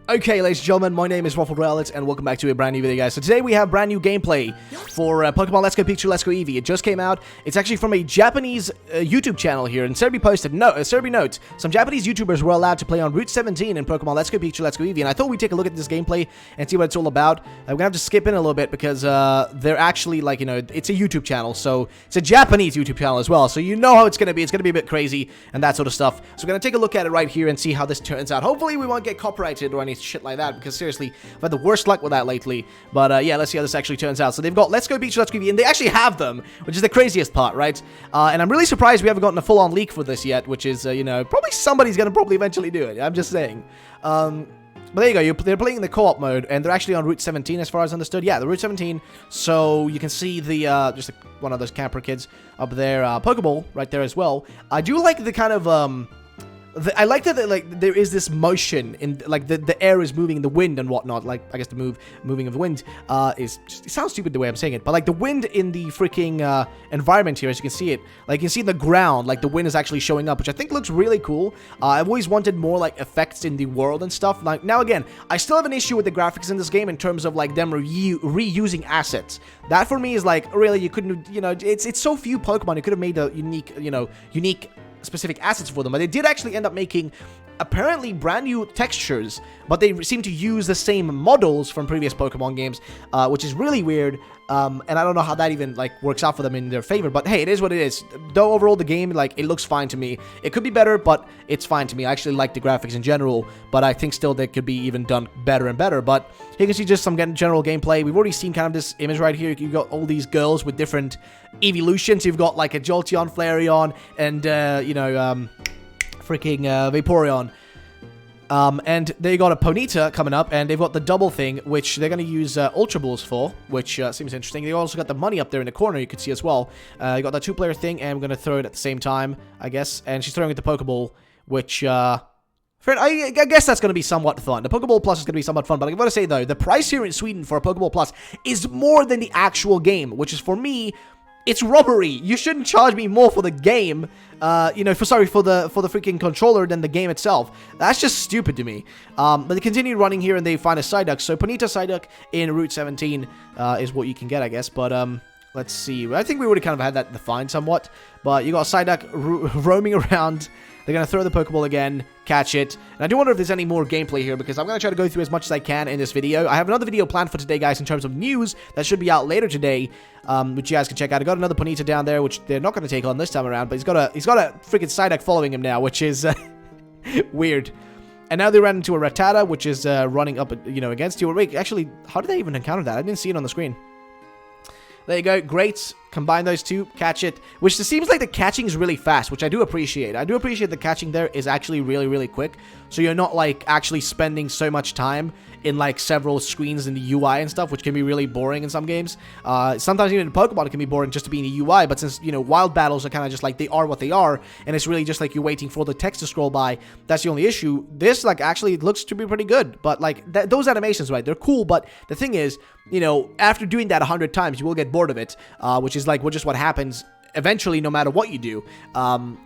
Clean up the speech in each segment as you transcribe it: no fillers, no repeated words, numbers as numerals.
Okay, ladies and gentlemen, my name is Ruffled Relics, and welcome back to a brand new video, guys. So today we have brand new gameplay for Pokemon Let's Go Pikachu, Let's Go Eevee. It just came out. It's actually from a Japanese YouTube channel here, and Serbi posted, Serbi notes, some Japanese YouTubers were allowed to play on Route 17 in Pokemon Let's Go Pikachu, Let's Go Eevee, and I thought we'd take a look at this gameplay and see what it's all about. We're gonna have to skip in a little bit because they're actually, like, you know, it's a YouTube channel, so it's a Japanese YouTube channel as well, so you know how it's gonna be. It's gonna be a bit crazy and that sort of stuff. So we're gonna take a look at it right here and see how this turns out. Hopefully we won't get copyrighted or any shit like that, because seriously, I've had the worst luck with that lately. But yeah, let's see how this actually turns out. So they've got Let's Go Pikachu, Let's Go Eevee, and they actually have them, which is the craziest part, right? And I'm really surprised we haven't gotten a full-on leak for this yet, which is, you know, probably somebody's gonna probably eventually do it. I'm just saying. But there you go, they're playing in the co-op mode, and they're actually on Route 17 as far as I understood. Yeah, the Route 17, so you can see the, just one of those camper kids up there, Pokeball right there as well. I do like the kind of, I like that, like, there is this motion in, like, the air is moving, the wind and whatnot, like, I guess the moving of the wind, is, it sounds stupid the way I'm saying it, but, like, the wind in the freaking, environment here, as you can see it, like, you can see the ground, like, the wind is actually showing up, which I think looks really cool. I've always wanted more, like, effects in the world and stuff. Like, now, again, I still have an issue with the graphics in this game in terms of, like, them reusing assets. That, for me, is, like, really, you couldn't, you know, it's so few Pokemon, you could have made a unique, you know, specific assets for them, but they did actually end up making apparently brand new textures, but they seem to use the same models from previous Pokemon games, which is really weird, and I don't know how that even, like, works out for them in their favor, but hey, it is what it is. Though overall the game, like, it looks fine to me. It could be better, but it's fine to me. I actually like the graphics in general, but I think still they could be even done better and better. But here you can see just some general gameplay. We've already seen kind of this image right here. You've got all these girls with different evolutions. You've got, like, a Jolteon, Flareon, and, you know, freaking Vaporeon. And they got a Ponyta coming up, and they've got the double thing, which they're going to use Ultra Balls for, which seems interesting. They also got the money up there in the corner, you can see as well. You got that two-player thing, and I'm going to throw it at the same time, I guess. And she's throwing it the Pokeball, which, I guess that's going to be somewhat fun. The Pokeball Plus is going to be somewhat fun, but I've got to say, though, the price here in Sweden for a Pokeball Plus is more than the actual game, which is, for me, it's robbery. You shouldn't charge me more for the game, you know, for the freaking controller than the game itself. That's just stupid to me. But they continue running here, and they find a Psyduck. So Ponyta Psyduck in Route 17 is what you can get, I guess. But let's see. I think we already kind of had that defined somewhat. But you got Psyduck roaming around. They're going to throw the Pokeball again, catch it. And I do wonder if there's any more gameplay here, because I'm going to try to go through as much as I can in this video. I have another video planned for today, guys, in terms of news that should be out later today, which you guys can check out. I got another Ponyta down there, which they're not going to take on this time around, but he's got a freaking Psyduck following him now, which is weird. And now they ran into a Rattata, which is running up, you know, against you. Wait, actually, how did they even encounter that? I didn't see it on the screen. There you go. Great. Combine those two. Catch it. Which seems like the catching is really fast, which I do appreciate. I do appreciate the catching there is actually really, really quick. So you're not, like, actually spending so much time in, like, several screens in the UI and stuff, which can be really boring in some games. Sometimes even in Pokemon it can be boring just to be in the UI, but since, you know, wild battles are kind of just like, they are what they are, and it's really just like you're waiting for the text to scroll by, that's the only issue. This, like, actually looks to be pretty good, but, like, those animations, right, they're cool, but the thing is, you know, after doing that 100 times, you will get bored of it, which is, like, just what happens eventually no matter what you do.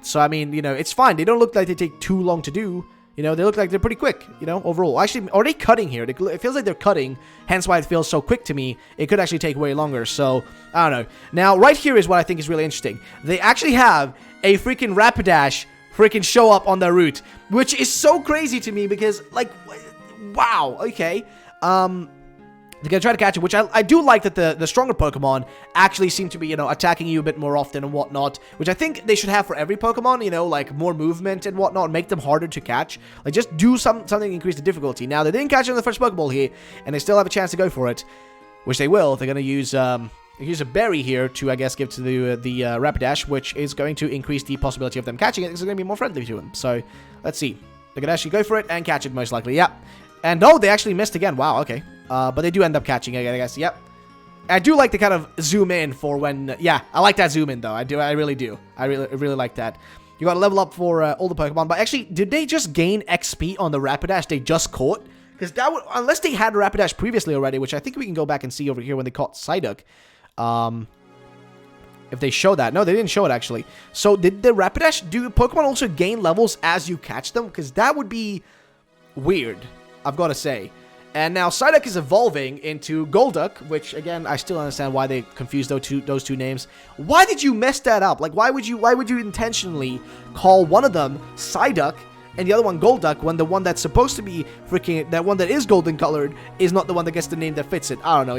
So, I mean, you know, it's fine. They don't look like they take too long to do. You know, they look like they're pretty quick, you know, overall. Actually, are they cutting here? It feels like they're cutting, hence why it feels so quick to me. It could actually take way longer, so, I don't know. Now, right here is what I think is really interesting. They actually have a freaking Rapidash freaking show up on their route, which is so crazy to me because, like, wow, okay. They're going to try to catch it, which I do like that the stronger Pokemon actually seem to be, you know, attacking you a bit more often and whatnot, which I think they should have for every Pokemon, you know, like more movement and whatnot, make them harder to catch. Like, just do something to increase the difficulty. Now, they didn't catch it in the first Pokeball here, and they still have a chance to go for it, which they will. They're going to use a berry here to, I guess, give to the Rapidash, which is going to increase the possibility of them catching it because they're going to be more friendly to him. So, let's see. They're going to actually go for it and catch it, most likely. Yep. And, oh, they actually missed again. Wow, okay. But they do end up catching it, I guess. Yep. I do like to kind of zoom in for when... yeah, I like that zoom in, though. I really do. I really like that. You got to level up for all the Pokemon. But actually, did they just gain XP on the Rapidash they just caught? Because that would... unless they had Rapidash previously already, which I think we can go back and see over here when they caught Psyduck. If they show that. No, they didn't show it, actually. So, did the Rapidash... do Pokemon also gain levels as you catch them? Because that would be weird. I've got to say. And now Psyduck is evolving into Golduck, which again I still understand why they confused those two names. Why did you mess that up? Like why would you intentionally call one of them Psyduck and the other one Golduck when the one that's supposed to be that one that is golden colored is not the one that gets the name that fits it? I don't know.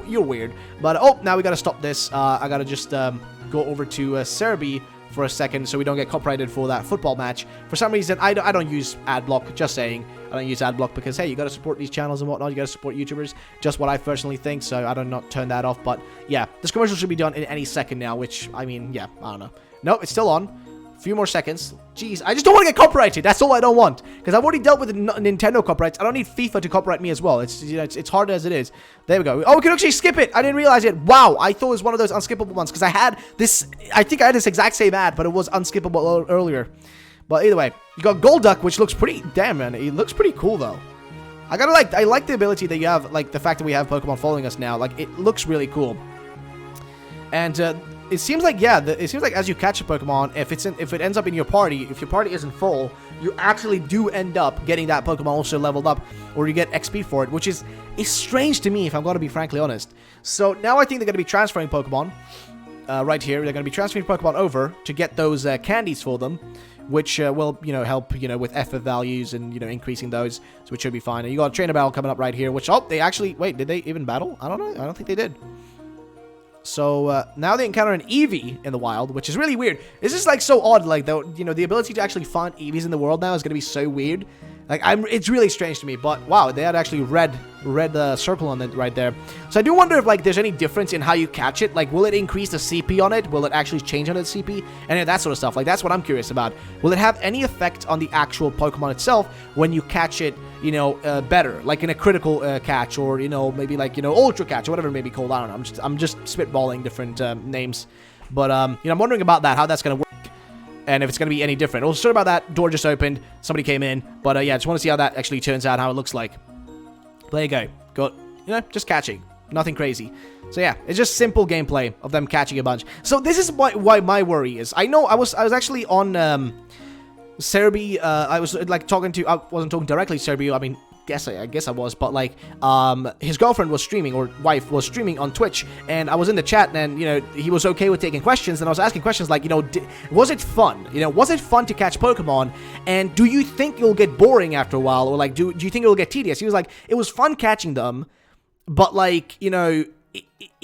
You're weird. But oh, now we gotta stop this. I gotta just go over to Cerebi for a second so we don't get copyrighted for that football match. For some reason, I don't use ad block, just saying. I don't use ad block because, hey, you got to support these channels and whatnot. You got to support YouTubers. Just what I personally think, so I don't not turn that off. But yeah, this commercial should be done in any second now, which, I mean, yeah, I don't know. No, it's still on. A few more seconds. Jeez, I just don't want to get copyrighted. That's all I don't want. Because I've already dealt with the Nintendo copyrights. I don't need FIFA to copyright me as well. It's, you know, it's hard as it is. There we go. Oh, we can actually skip it. I didn't realize it. Wow, I thought it was one of those unskippable ones. Because I had this, I think I had this exact same ad, but it was unskippable earlier. But either way, you got Golduck, which looks pretty, damn man, it looks pretty cool though. I like the ability that you have, like the fact that we have Pokemon following us now. Like it looks really cool. And it seems like, yeah, it seems like as you catch a Pokemon, if it ends up in your party, if your party isn't full, you actually do end up getting that Pokemon also leveled up, or you get XP for it, which is strange to me if I'm going to be frankly honest. So now I think they're going to be transferring Pokemon right here. They're going to be transferring Pokemon over to get those candies for them, which will, you know, help, you know, with effort values and, you know, increasing those, so it should be fine. And you got a trainer battle coming up right here, which, oh, they actually, wait, did they even battle? I don't know. I don't think they did. So now they encounter an Eevee in the wild, which is really weird. This is like so odd, like, though, you know, the ability to actually find Eevees in the world now is going to be so weird. Like, it's really strange to me, but wow, they had actually red circle on it right there. So I do wonder if, like, there's any difference in how you catch it. Like, will it increase the CP on it? Will it actually change on its CP? And that sort of stuff. Like, that's what I'm curious about. Will it have any effect on the actual Pokemon itself when you catch it, you know, better? Like in a critical catch, or, you know, maybe like, you know, ultra catch, or whatever it may be called. I don't know. I'm just spitballing different names. But, you know, I'm wondering about that, how that's going to work. And if it's going to be any different. Oh, sorry about that. Door just opened. Somebody came in. But, yeah, just want to see how that actually turns out, how it looks like. There you go. Got, you know, just catching. Nothing crazy. So, yeah, it's just simple gameplay of them catching a bunch. So, this is why my worry is. I know I was actually on Cerebi. I was, like, I wasn't talking directly to Cerebi. I mean, I guess I was, but like his girlfriend was streaming, or wife was streaming on Twitch, and I was in the chat, and you know, he was okay with taking questions, and I was asking questions like, you know, was it fun? You know, was it fun to catch Pokemon? And do you think you'll get boring after a while, or like do you think it'll get tedious? He was like, it was fun catching them, but like, you know,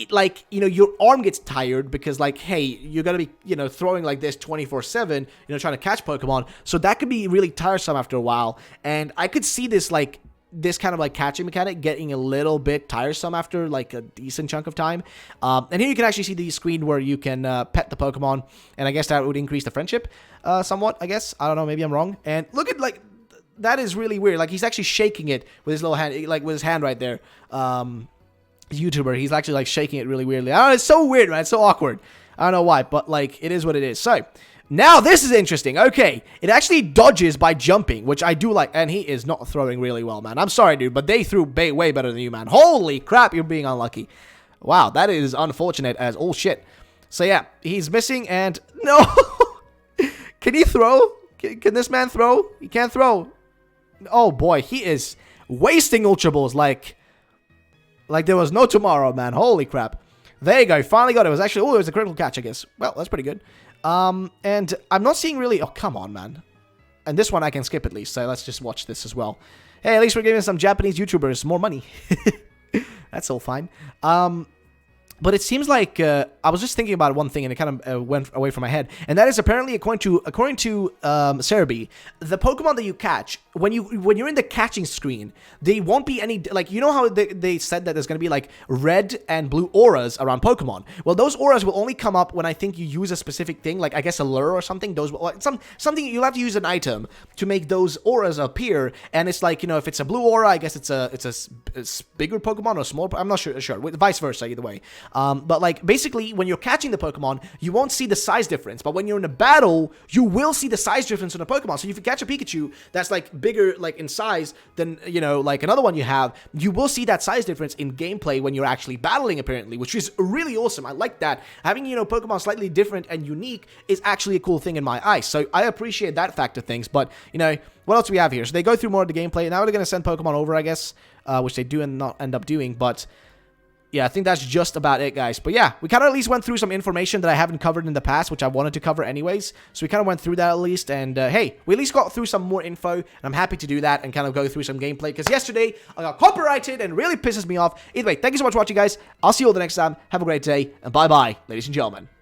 like, you know, your arm gets tired because, like, hey, you're gonna be, you know, throwing like this 24/7, you know, trying to catch Pokemon, so that could be really tiresome after a while. And I could see this, like, this kind of like catching mechanic getting a little bit tiresome after like a decent chunk of time. And here you can actually see the screen where you can pet the Pokemon, and I guess that would increase the friendship somewhat, I guess. I don't know, maybe I'm wrong. And look at, like, that is really weird. Like, he's actually shaking it with his little hand, like with his hand right there. YouTuber, he's actually like shaking it really weirdly. I don't know, it's so weird, man. It's so awkward. I don't know why, but like, it is what it is. So now this is interesting. Okay, it actually dodges by jumping, which I do like, and he is not throwing really well, man. I'm sorry, dude, but they threw way better than you, man. Holy crap, you're being unlucky. Wow, that is unfortunate as all shit. So yeah, he's missing, and no. Can he throw? Can this man throw? He can't throw. Oh boy, he is wasting Ultra Balls like there was no tomorrow, man. Holy crap. There you go. Finally got it. It was actually, oh, it was a critical catch, I guess. Well, that's pretty good. And I'm not seeing really, oh, come on, man. And this one I can skip at least, so let's just watch this as well. Hey, at least we're giving some Japanese YouTubers more money. That's all fine. But it seems like I was just thinking about one thing, and it kind of went away from my head, and that is apparently according to Cerebi, the Pokemon that you catch when you're in the catching screen, they won't be any, like, you know how they said that there's gonna be like red and blue auras around Pokemon. Well, those auras will only come up when I think you use a specific thing, like I guess a lure or something. Those something you'll have to use an item to make those auras appear, and it's like, you know, if it's a blue aura, I guess it's a bigger Pokemon or small. I'm not sure, vice versa, either way. But like basically when you're catching the Pokemon, you won't see the size difference, but when you're in a battle, you will see the size difference in a Pokemon. So if you catch a Pikachu that's like bigger like in size than, you know, like another one you have, you will see that size difference in gameplay when you're actually battling, apparently, which is really awesome. I like that. Having, you know, Pokemon slightly different and unique is actually a cool thing in my eyes. So I appreciate that fact of things. But, you know, what else do we have here? So they go through more of the gameplay. Now they're going to send Pokemon over, I guess, which they do and not end up doing. But yeah, I think that's just about it, guys. But yeah, we kind of at least went through some information that I haven't covered in the past, which I wanted to cover anyways. So we kind of went through that at least. And hey, we at least got through some more info. And I'm happy to do that and kind of go through some gameplay. Because yesterday, I got copyrighted and really pisses me off. Either way, thank you so much for watching, guys. I'll see you all the next time. Have a great day. And bye-bye, ladies and gentlemen.